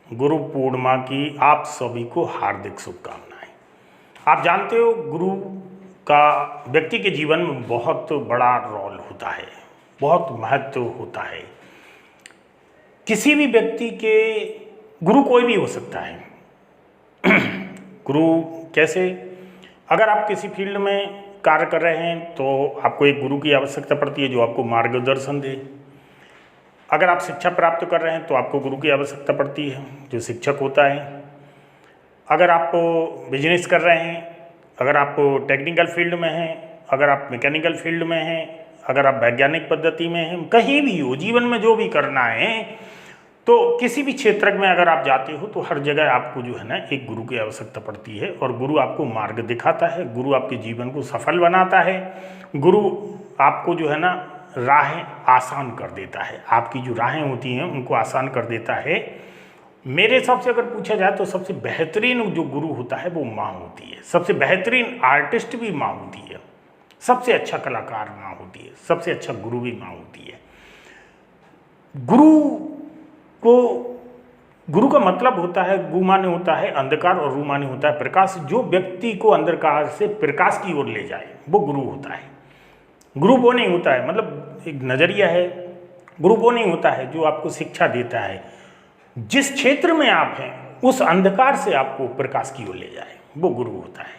गुरु पूर्णिमा की आप सभी को हार्दिक शुभकामनाएं। आप जानते हो गुरु का व्यक्ति के जीवन में बहुत बड़ा रोल होता है, बहुत महत्व होता है। किसी भी व्यक्ति के गुरु कोई भी हो सकता है। गुरु कैसे? अगर आप किसी फील्ड में कार्य कर रहे हैं तो आपको एक गुरु की आवश्यकता पड़ती है जो आपको मार्गदर्शन दे। अगर आप शिक्षा प्राप्त कर रहे हैं तो आपको गुरु की आवश्यकता पड़ती है जो शिक्षक होता है। अगर आप बिजनेस कर रहे हैं, अगर आप टेक्निकल फील्ड में हैं, अगर आप मैकेनिकल फील्ड में हैं, अगर आप वैज्ञानिक पद्धति में हैं, कहीं भी हो जीवन में जो भी करना है, तो किसी भी क्षेत्र में अगर आप जाते हो तो हर जगह आपको जो है ना एक गुरु की आवश्यकता पड़ती है। और गुरु आपको मार्ग दिखाता है, गुरु आपके जीवन को सफल बनाता है, गुरु आपको जो है ना राहें आसान कर देता है। आपकी जो राहें होती हैं उनको आसान कर देता है। मेरे हिसाब से अगर पूछा जाए तो सबसे बेहतरीन जो गुरु होता है वो माँ होती है। सबसे बेहतरीन आर्टिस्ट भी माँ होती है, सबसे अच्छा कलाकार माँ होती है, सबसे अच्छा गुरु भी माँ होती है। गुरु का मतलब होता है, गु माने होता है अंधकार और रू माने होता है प्रकाश। जो व्यक्ति को अंधकार से प्रकाश की ओर ले जाए वो गुरु होता है। गुरु वो नहीं होता है, मतलब एक नज़रिया है, गुरु वो नहीं होता है जो आपको शिक्षा देता है। जिस क्षेत्र में आप हैं उस अंधकार से आपको प्रकाश की ओर ले जाए वो गुरु होता है।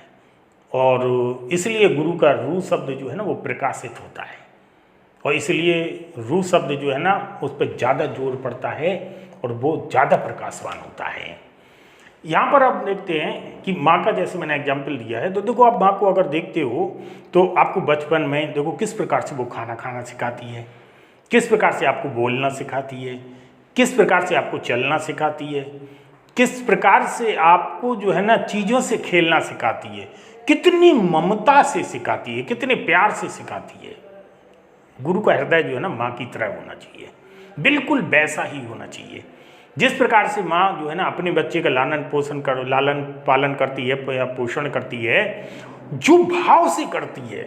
और इसलिए गुरु का रू शब्द जो है ना वो प्रकाशित होता है, और इसलिए रू शब्द जो है ना उस पर ज़्यादा जोर पड़ता है और वो ज़्यादा प्रकाशवान होता है। यहाँ पर आप देखते हैं कि माँ का जैसे मैंने एग्जाम्पल दिया है, तो देखो आप माँ को अगर देखते हो तो आपको बचपन में देखो किस प्रकार से वो खाना खाना सिखाती है, किस प्रकार से आपको बोलना सिखाती है, किस प्रकार से आपको चलना सिखाती है, किस प्रकार से आपको जो है ना चीज़ों से खेलना सिखाती है, कितनी ममता से सिखाती है, कितने प्यार से सिखाती है। गुरु का हृदय जो है ना माँ की तरह होना चाहिए, बिल्कुल वैसा ही होना चाहिए। जिस प्रकार से माँ जो है ना अपने बच्चे का लालन पालन करती है या पोषण करती है, जो भाव से करती है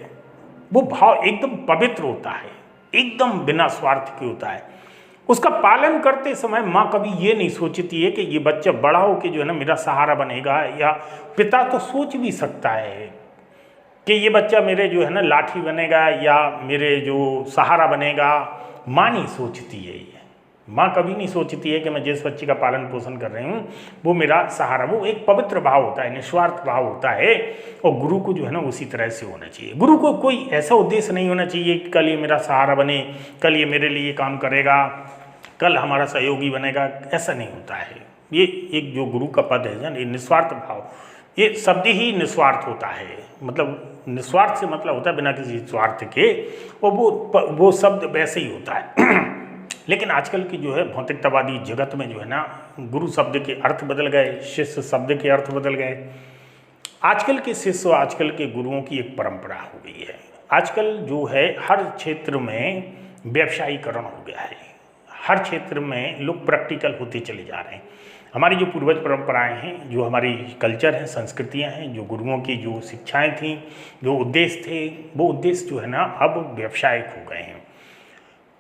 वो भाव एकदम पवित्र होता है, एकदम बिना स्वार्थ के होता है। उसका पालन करते समय माँ कभी ये नहीं सोचती है कि ये बच्चा बड़ा हो के जो है ना मेरा सहारा बनेगा, या पिता तो सोच भी सकता है कि ये बच्चा मेरे जो है ना लाठी बनेगा या मेरे जो सहारा बनेगा। माँ नहीं सोचती है, ये माँ कभी नहीं सोचती है कि मैं जिस बच्चे का पालन पोषण कर रही हूँ वो मेरा सहारा। वो एक पवित्र भाव होता है, निस्वार्थ भाव होता है। और गुरु को जो है ना उसी तरह से होना चाहिए। गुरु को कोई ऐसा उद्देश्य नहीं होना चाहिए कि कल ये मेरा सहारा बने, कल ये मेरे लिए काम करेगा, कल हमारा सहयोगी बनेगा, ऐसा नहीं होता है। ये एक जो गुरु का पद है ना, ये निस्वार्थ भाव, ये शब्द ही निस्वार्थ होता है। मतलब निस्वार्थ से मतलब होता है बिना किसी स्वार्थ के, और वो शब्द वैसे ही होता है। लेकिन आजकल की जो है भौतिकतावादी जगत में जो है ना गुरु शब्द के अर्थ बदल गए, शिष्य शब्द के अर्थ बदल गए। आजकल के शिष्य, आजकल के गुरुओं की एक परंपरा हो गई है। आजकल जो है हर क्षेत्र में व्यवसायीकरण हो गया है, हर क्षेत्र में लोग प्रैक्टिकल होते चले जा रहे हैं। हमारी जो पूर्वज परंपराएं हैं, जो हमारी कल्चर हैं, संस्कृतियां हैं, जो गुरुओं की जो शिक्षाएं थीं, जो उद्देश्य थे, वो उद्देश्य जो है ना अब व्यावसायिक हो गए हैं।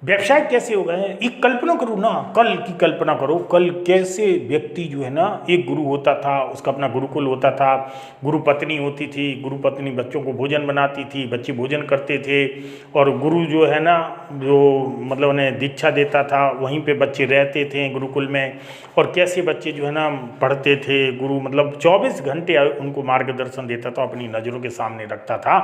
व्यवसाय कैसे हो गए हैं? एक कल्पना करो ना, कल की कल्पना करो, कल कैसे व्यक्ति जो है ना एक गुरु होता था, उसका अपना गुरुकुल होता था, गुरु पत्नी होती थी, गुरु पत्नी बच्चों को भोजन बनाती थी, बच्चे भोजन करते थे, और गुरु जो है ना जो मतलब उन्हें दीक्षा देता था, वहीं पे बच्चे रहते थे गुरुकुल में। और कैसे बच्चे जो है ना पढ़ते थे, गुरु मतलब 24 घंटे उनको मार्गदर्शन देता था, अपनी नज़रों के सामने रखता था।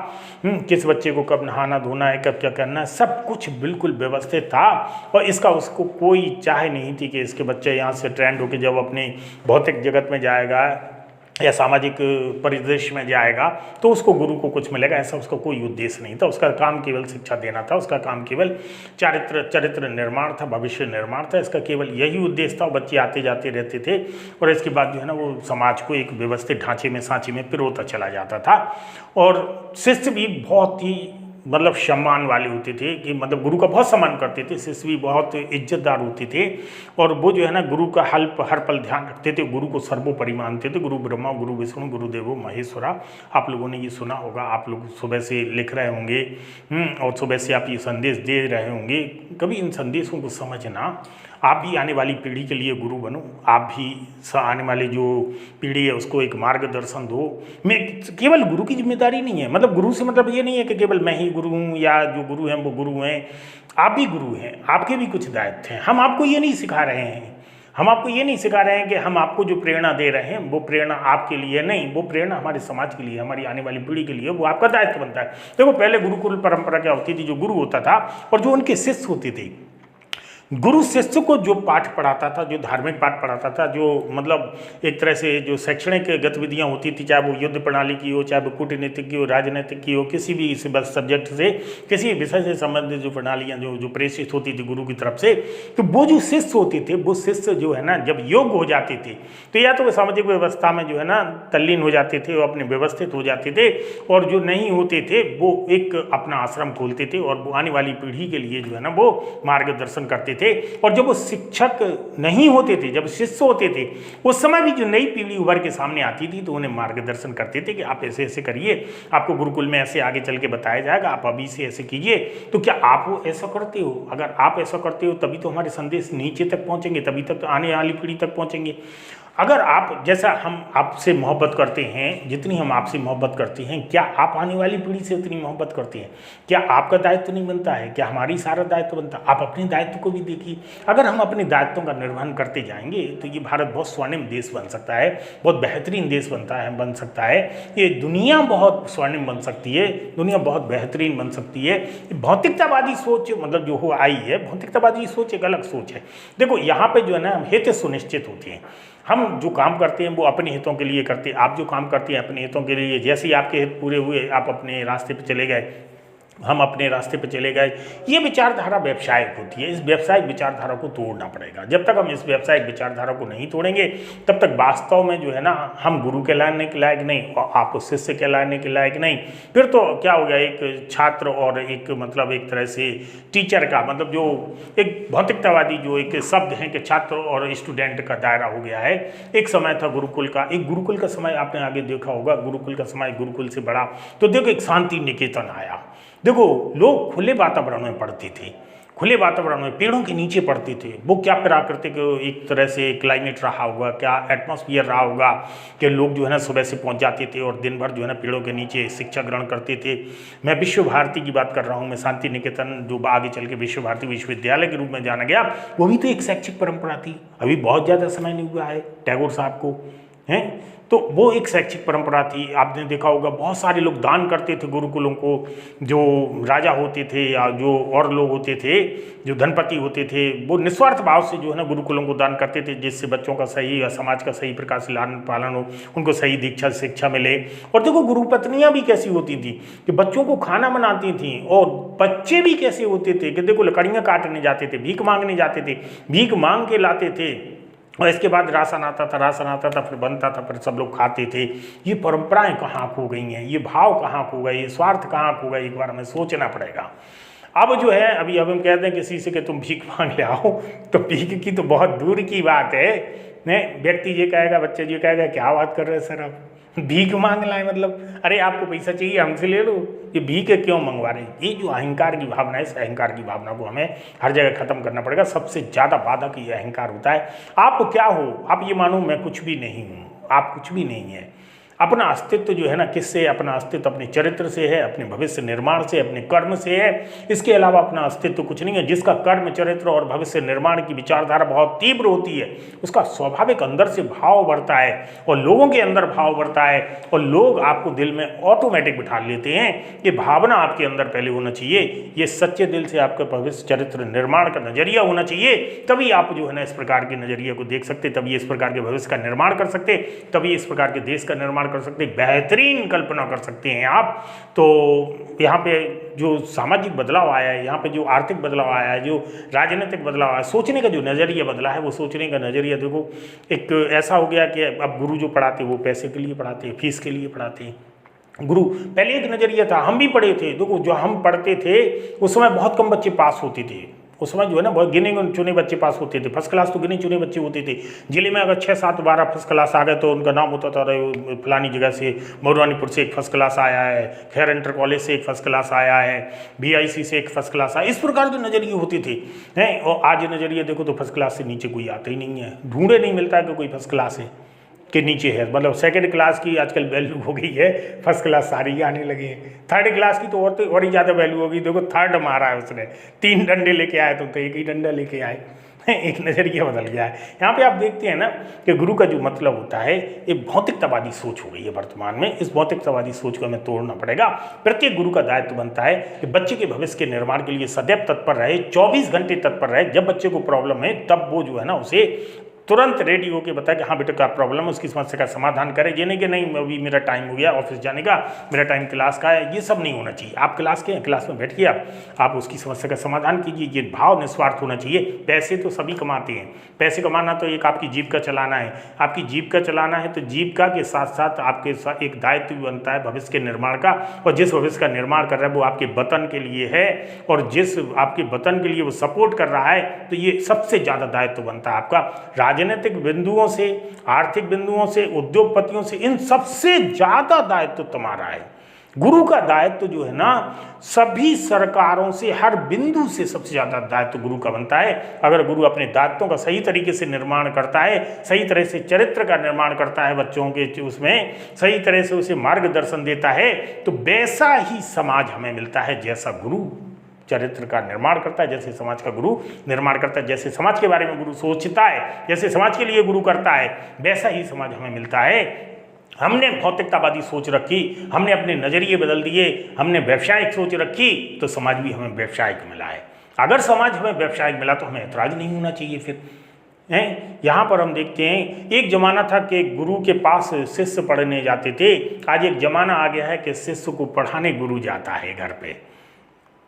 किस बच्चे को कब नहाना धोना है, कब क्या करना है, सब कुछ बिल्कुल व्यवस्थित था। और इसका उसको कोई चाह नहीं थी कि इसके बच्चे यहाँ से ट्रेंड होकर जब अपने भौतिक जगत में जाएगा या सामाजिक परिदृश्य में जाएगा तो उसको गुरु को कुछ मिलेगा, ऐसा उसका कोई उद्देश्य नहीं था। उसका काम केवल शिक्षा देना था, उसका काम केवल चरित्र निर्माण था, भविष्य निर्माण था, इसका केवल यही उद्देश्य था। बच्चे आते जाते रहते थे और इसके बाद जो है ना वो समाज को एक व्यवस्थित ढांचे में, सांचे में पिरोता चला जाता था। और शिष्य भी बहुत ही मतलब सम्मान वाले होते थे, कि मतलब गुरु का बहुत सम्मान करते थे, शिष्य भी बहुत इज्जतदार होते थे। और वो जो है ना गुरु का हर पल ध्यान रखते थे, गुरु को सर्वोपरि मानते थे। गुरु ब्रह्मा गुरु विष्णु गुरुदेवो महेश्वरा। आप लोगों ने ये सुना होगा, आप लोग सुबह से लिख रहे होंगे और सुबह से आप ये संदेश दे रहे होंगे। कभी इन संदेशों को समझना आप भी आने वाली पीढ़ी के लिए गुरु बनो, आप भी आने वाली जो पीढ़ी है उसको एक मार्गदर्शन दो। मैं केवल गुरु की जिम्मेदारी नहीं है, मतलब गुरु से मतलब ये नहीं है कि केवल मैं ही गुरु हूँ या जो गुरु हैं वो गुरु हैं, आप भी गुरु हैं, आपके भी कुछ दायित्व हैं। हम आपको ये नहीं सिखा रहे हैं, हम आपको ये नहीं सिखा रहे हैं कि हम आपको जो प्रेरणा दे रहे हैं वो प्रेरणा आपके लिए नहीं, वो प्रेरणा हमारे समाज के लिए, हमारी आने वाली पीढ़ी के लिए, वो आपका दायित्व बनता है। देखो पहले गुरुकुल परंपरा क्या होती थी, जो गुरु होता था और जो उनके शिष्य होते थे, गुरु शिष्य को जो पाठ पढ़ाता था, जो धार्मिक पाठ पढ़ाता था, जो मतलब एक तरह से जो शैक्षणिक गतिविधियां होती थी, चाहे वो युद्ध प्रणाली की हो, चाहे वो कूटनीतिक की हो, राजनीतिक की हो, किसी भी इस सब्जेक्ट से, किसी विषय से संबंधित जो प्रणालियां जो प्रेषित होती थी गुरु की तरफ से, तो वो जो शिष्य होते थे, वो शिष्य जो है ना जब योग्य हो जाते थे तो या तो वो सामाजिक व्यवस्था में जो है ना तल्लीन हो जाते थे, वो अपने व्यवस्थित हो जाते थे, और जो नहीं होते थे वो एक अपना आश्रम खोलते थे और वो आने वाली पीढ़ी के लिए जो है ना वो मार्गदर्शन करते थे। और जब वो शिक्षक नहीं होते थे, जब शिष्य होते थे, उस समय भी जो नई पीढ़ी उभर के सामने आती थी तो उन्हें मार्गदर्शन करते थे कि आप ऐसे ऐसे करिए, आपको गुरुकुल में ऐसे आगे चल के बताया जाएगा, आप अभी से ऐसे कीजिए। तो क्या आप वो ऐसा करते हो? अगर आप ऐसा करते हो तभी तो हमारे संदेश नीचे तक पहुंचेंगे, तभी तक आने वाली पीढ़ी तक पहुंचेंगे। अगर आप, जैसा हम आपसे मोहब्बत करते हैं, जितनी हम आपसे मोहब्बत करते हैं, क्या आप आने वाली पीढ़ी से उतनी मोहब्बत करते हैं? क्या आपका दायित्व नहीं बनता है? क्या हमारी सारा दायित्व बनता है? आप अपने दायित्व को भी देखिए। अगर हम अपने दायित्वों का निर्वहन करते जाएंगे तो ये भारत बहुत स्वर्णिम देश बन सकता है, बहुत बेहतरीन देश बन सकता है। ये दुनिया बहुत स्वर्णिम बन सकती है, दुनिया बहुत बेहतरीन बन सकती है। भौतिकतावादी सोच मतलब जो हो आई है, भौतिकतावादी सोच एक अलग सोच है। देखो यहाँ पे जो है ना हित सुनिश्चित होते हैं। हम जो काम करते हैं वो अपने हितों के लिए करते हैं, आप जो काम करते हैं अपने हितों के लिए। जैसे ही आपके हित पूरे हुए आप अपने रास्ते पे चले गए, हम अपने रास्ते पे चले गए। ये विचारधारा व्यावसायिक होती है, इस व्यावसायिक विचारधारा को तोड़ना पड़ेगा। जब तक हम इस व्यावसायिक विचारधारा को नहीं तोड़ेंगे तब तक वास्तव में जो है ना हम गुरु कहलाने के लायक नहीं और आप शिष्य कहलाने के लायक नहीं। फिर तो क्या हो गया, एक छात्र और एक मतलब एक तरह से टीचर का मतलब जो एक भौतिकतावादी जो एक शब्द है कि छात्र और स्टूडेंट का दायरा हो गया है। एक समय था गुरुकुल का, एक गुरुकुल का समय आपने आगे देखा होगा, गुरुकुल का समय गुरुकुल से बड़ा तो देखो एक शांति निकेतन आया। देखो लोग खुले वातावरण में पढ़ते थे, खुले वातावरण में पेड़ों के नीचे पढ़ते थे। वो क्या प्राकृतिक एक तरह से क्लाइमेट रहा होगा, क्या एटमॉस्फेयर रहा होगा कि लोग जो है ना सुबह से पहुंच जाते थे और दिन भर जो है ना पेड़ों के नीचे शिक्षा ग्रहण करते थे। मैं विश्व भारती की बात कर रहा हूँ, मैं शांति निकेतन जो आगे चल के विश्व भारती विश्वविद्यालय के रूप में जाना गया, वो भी तो एक शैक्षिक परंपरा थी। अभी बहुत ज़्यादा समय नहीं हुआ है टैगोर साहब को, हैं तो वो एक शैक्षिक परंपरा थी। आपने देखा होगा बहुत सारे लोग दान करते थे गुरुकुलों को, जो राजा होते थे या जो और लोग होते थे, जो धनपति होते थे, वो निस्वार्थ भाव से जो है ना गुरुकुलों को दान करते थे, जिससे बच्चों का सही या समाज का सही प्रकार से लालन पालन हो, उनको सही दीक्षा शिक्षा मिले। और देखो गुरु पत्नियाँ भी कैसी होती थी कि बच्चों को खाना बनाती थी, और बच्चे भी कैसे होते थे कि देखो लकड़ियाँ काटने जाते थे, भीख मांगने जाते थे, भीख मांग के लाते थे, और इसके बाद राशन आता था, फिर बनता था, फिर सब लोग खाते थे। ये परंपराएं कहाँ खो गई हैं, ये भाव कहाँ खो गए, ये स्वार्थ कहाँ खो गए, एक बार हमें सोचना पड़ेगा। अब जो है अभी अब हम कहते हैं किसी से कि तुम भीख मांग ले आओ, तो भीख की तो बहुत दूर की बात है। नहीं, व्यक्ति ये कहेगा, बच्चे ये कहेगा क्या बात कर रहे हैं सर आप, भीख मांग लाए मतलब अरे आपको पैसा चाहिए हमसे ले लो, ये भीख क्यों मंगवा रहे हैं? ये जो अहंकार की भावना है, इस अहंकार की भावना को हमें हर जगह खत्म करना पड़ेगा। सबसे ज़्यादा बाधक ये अहंकार होता है। आप क्या हो? आप ये मानो मैं कुछ भी नहीं हूँ, आप कुछ भी नहीं है। अपना अस्तित्व जो है ना किससे? अपना अस्तित्व अपने चरित्र से है, अपने भविष्य निर्माण से, अपने कर्म से है। इसके अलावा अपना अस्तित्व कुछ नहीं है। जिसका कर्म चरित्र और भविष्य निर्माण की विचारधारा बहुत तीव्र होती है, उसका स्वाभाविक अंदर से भाव बढ़ता है और लोगों के अंदर भाव बढ़ता है, और लोग आपको दिल में ऑटोमेटिक बिठा लेते हैं। ये भावना आपके अंदर पहले होना चाहिए, ये सच्चे दिल से आपका भविष्य चरित्र निर्माण का नजरिया होना चाहिए। तभी आप जो है ना इस प्रकार के नजरिए को देख सकते, तभी इस प्रकार के भविष्य का निर्माण कर सकते, तभी इस प्रकार के देश का निर्माण कर सकते, बेहतरीन कल्पना कर सकते हैं आप। तो यहाँ पे जो सामाजिक बदलाव आया है, यहाँ पे जो आर्थिक बदलाव आया है, जो राजनीतिक बदलाव आया है, सोचने का जो नज़रिया बदला है, वो सोचने का नज़रिया देखो एक ऐसा हो गया कि अब गुरु जो पढ़ाते वो पैसे के लिए पढ़ाते हैं, फीस के लिए पढ़ाते हैं। गुरु पहले एक नज़रिया था, हम भी पढ़े थे, देखो जो हम पढ़ते थे उस समय बहुत कम बच्चे पास होते थे, उस समय जो है ना बहुत गिने चुने बच्चे पास होते थे, फर्स्ट क्लास तो गिने चुने बच्चे होते थे। जिले में अगर 6, 7, 12 फर्स्ट क्लास आ गए तो उनका नाम होता था, रहे फलानी जगह से मऊरानीपुर से एक फर्स्ट क्लास आया है, खैर इंटर कॉलेज से एक फर्स्ट क्लास आया है, BIC से एक फर्स्ट क्लास आया। इस प्रकार के नज़रिए होते थे हैं। और आज नज़रिए देखो तो फर्स्ट क्लास से नीचे कोई आता ही नहीं है, ढूंढे नहीं मिलता है कि कोई फर्स्ट क्लास है के नीचे है। मतलब सेकंड क्लास की आजकल वैल्यू हो गई है, फर्स्ट क्लास सारी आने लगे हैं। थर्ड क्लास की तो और ही ज़्यादा वैल्यू होगी। देखो थर्ड मारा है उसने, 3 डंडे लेके आए तो एक ही डंडा लेके आए। एक नज़रिया बदल गया है। यहाँ पे आप देखते हैं ना कि गुरु का जो मतलब होता है ये भौतिकतावादी सोच हो गई है वर्तमान में। इस भौतिकतावादी सोच को हमें तोड़ना पड़ेगा। प्रत्येक गुरु का दायित्व बनता है कि बच्चे के भविष्य के निर्माण के लिए सदैव तत्पर रहे, 24 घंटे तत्पर रहे। जब बच्चे को प्रॉब्लम है तब वो जो है ना उसे तुरंत रेडी होकर बताए कि हाँ बेटा क्या प्रॉब्लम है, उसकी समस्या का समाधान करें। ये नहीं कि नहीं अभी मेरा टाइम हो गया ऑफिस जाने का, मेरा टाइम क्लास का है, ये सब नहीं होना चाहिए। आप क्लास के हैं, क्लास में बैठिए, आप उसकी समस्या का समाधान कीजिए। ये भाव निस्वार्थ होना चाहिए। पैसे तो सभी कमाते हैं, पैसे कमाना तो एक आपकी जीविका चलाना है। आपकी जीविका चलाना है तो जीविका के साथ साथ आपके साथ एक दायित्व भी बनता है भविष्य के निर्माण का। और जिस भविष्य का निर्माण कर रहा है वो आपके वतन के लिए है, और जिस आपके वतन के लिए वो सपोर्ट कर रहा है, तो ये सबसे ज़्यादा दायित्व बनता है आपका। राजनीतिक बिंदुओं से, आर्थिक बिंदुओं से, उद्योगपतियों से, इन सबसे ज़्यादा दायित्व तुम्हारा है। गुरु का दायित्व जो है ना सभी सरकारों से, हर बिंदु से सबसे ज़्यादा दायित्व गुरु का बनता है। अगर गुरु अपने दायित्वों का सही तरीके से निर्माण करता है, सही तरह से चरित्र का निर्माण करता है बच्चों के, उसमें सही तरह से उसे मार्गदर्शन देता है, तो वैसा ही समाज हमें मिलता है जैसा गुरु चरित्र का निर्माण करता है, जैसे समाज का गुरु निर्माण करता है। जैसे समाज के बारे में गुरु सोचता है, जैसे समाज के लिए गुरु करता है, वैसा ही समाज हमें मिलता है। हमने भौतिकतावादी सोच रखी, हमने अपने नज़रिए बदल दिए, हमने व्यवसायिक सोच रखी, तो समाज भी हमें व्यवसायिक मिला है। अगर समाज हमें व्यवसायिक मिला तो हमें ऐतराज़ नहीं होना चाहिए। फिर हैं यहाँ पर हम देखते हैं एक ज़माना था कि गुरु के पास शिष्य पढ़ने जाते थे। आज एक ज़माना आ गया है कि शिष्य को पढ़ाने गुरु जाता है घर पे।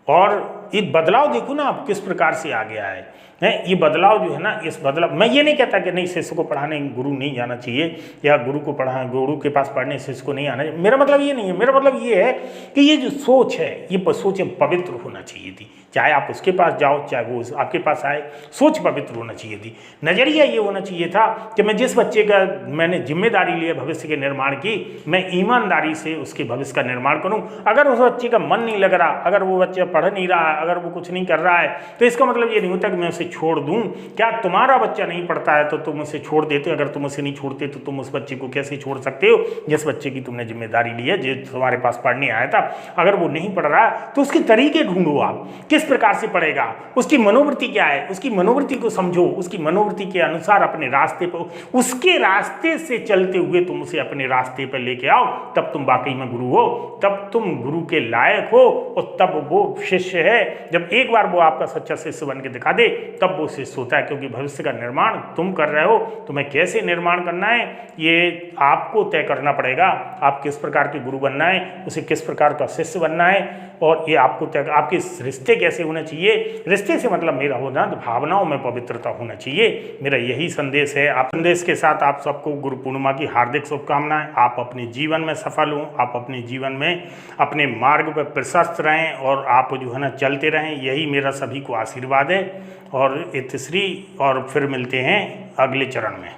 और ये बदलाव देखो ना आप किस प्रकार से आ गया है। ये बदलाव जो है ना, इस बदलाव, मैं ये नहीं कहता कि नहीं शिष्य को पढ़ाने गुरु नहीं जाना चाहिए, या गुरु के पास पढ़ने शिष्य को नहीं आना चाहिए। मेरा मतलब ये नहीं है। मेरा मतलब ये है कि ये जो सोच है, ये सोच पवित्र होना चाहिए थी। चाहे आप उसके पास जाओ, चाहे वो आपके पास आए, सोच पवित्र होना चाहिए थी। नज़रिया ये होना चाहिए था कि मैं जिस बच्चे का मैंने जिम्मेदारी ली है भविष्य के निर्माण की, मैं ईमानदारी से उसके भविष्य का निर्माण करूँ। अगर उस बच्चे का मन नहीं लग रहा, अगर वो बच्चा पढ़ नहीं रहा है, अगर वो कुछ नहीं कर रहा है, तो इसका मतलब ये नहीं होता कि मैं उसे छोड़ दूँ। क्या तुम्हारा बच्चा नहीं पढ़ता है तो तुम उसे छोड़ देते हो? अगर तुम उसे नहीं छोड़ते तो तुम उस बच्चे को कैसे छोड़ सकते हो जिस बच्चे की तुमने जिम्मेदारी ली है, जो तुम्हारे पास पढ़ने आया था? अगर वो नहीं पढ़ रहा है तो उसके तरीके ढूंढो, आप किस प्रकार से पढ़ेगा, उसकी मनोवृत्ति क्या है, उसकी मनोवृत्ति को समझो, उसकी मनोवृत्ति के अनुसार अपने रास्ते पर, उसके रास्ते से चलते हुए तुम उसे अपने रास्ते पर लेके आओ। तब तुम वाकई में गुरु हो, तब तुम गुरु के लायक हो, और तब वो शिष्य है। जब एक बार वो आपका सच्चा शिष्य बन के दिखा दे तब वो शिष्य होता है। क्योंकि भविष्य का निर्माण तुम कर रहे हो, तुम्हें कैसे निर्माण करना है ये आपको तय करना पड़ेगा। आप किस प्रकार के गुरु बनना है, उसे किस प्रकार का शिष्य बनना है, और ये आपको तय, आपके रिश्ते कैसे होने चाहिए। रिश्ते से मतलब मेरा होना भावनाओं में पवित्रता होना चाहिए। मेरा यही संदेश है। आप संदेश के साथ आप सबको गुरु पूर्णिमा की हार्दिक शुभकामनाएं। आप अपने जीवन में सफल हों, आप अपने जीवन में अपने मार्ग पर प्रशस्त रहें, और आप जो है ना चलते रहें, यही मेरा सभी को आशीर्वाद है। और इतश्री, और फिर मिलते हैं अगले चरण में।